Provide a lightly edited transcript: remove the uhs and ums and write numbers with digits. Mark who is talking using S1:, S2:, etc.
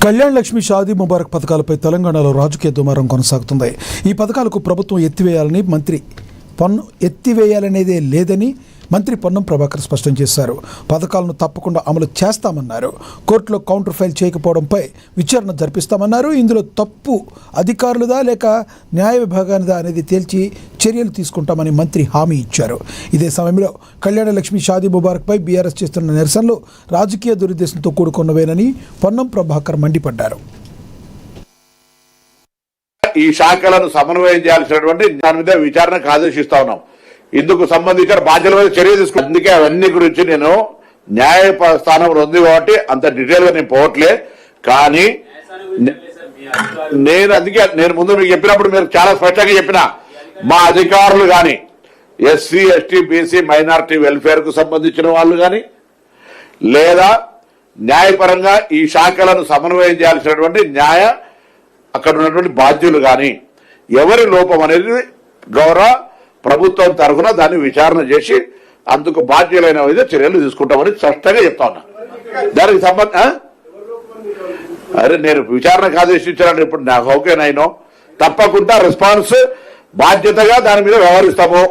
S1: కళ్యాణ్ లక్ష్మి షాదీ ముబారక్ పథకాలపై తెలంగాణలో రాజకీయ దుమారం కొనసాగుతుంది. ఈ పథకాలకు ప్రభుత్వం ఎత్తివేయాలనేదే లేదని మంత్రి పొన్నం ప్రభాకర్ స్పష్టం చేశారు. పథకాలను తప్పకుండా అమలు చేస్తామన్నారు. కోర్టులో కౌంటర్ ఫైల్ చేయకపోవడంపై విచారణ జరిపిస్తామన్నారు. ఇందులో తప్పు అధికారులదా లేక న్యాయ విభాగానిదా అనేది తేల్చి చర్యలు తీసుకుంటామని మంత్రి హామీ ఇచ్చారు. ఇదే సమయంలో కళ్యాణ లక్ష్మి షాదీ ముబారక్పై బీఆర్ఎస్ చేస్తున్న నిరసనలు రాజకీయ దురుద్దేశంతో కూడుకున్నవేనని పొన్నం ప్రభాకర్ మండిపడ్డారు.
S2: ఈ శాఖలను సమన్వయం చేయాల్సినటువంటి దాని మీద విచారణకు ఆదేశిస్తా ఉన్నాం. ఇందుకు సంబంధించిన బాధ్యత మీద చర్య తీసుకుంటాం. అందుకే అవన్నీ గురించి నేను న్యాయ స్థానంలో ఉంది కాబట్టి అంత డీటెయిల్ గా నేను పోవట్లే. కానీ నేను ముందు మీకు చెప్పినప్పుడు మీరు చాలా స్పష్టంగా చెప్పిన మా అధికారులు కానీ SC ST BC minority welfare కు సంబంధించిన వాళ్ళు కానీ లేదా న్యాయపరంగా ఈ శాఖలను సమన్వయం చేయాల్సినటువంటి అక్కడ ఉన్నటువంటి బాధ్యులు కానీ ఎవరి లోపం అనేది గౌరవ ప్రభుత్వం తరఫున దాన్ని విచారణ చేసి అందుకు బాధ్యులైన చర్యలు తీసుకుంటామని స్పష్టంగా చెప్తా ఉన్నా. దానికి నేను విచారణకు ఆదేశించాలని ఇప్పుడు నాకు ఓకేనైనా తప్పకుండా రెస్పాన్స్ బాధ్యతగా దాని మీద వ్యవహరిస్తాము.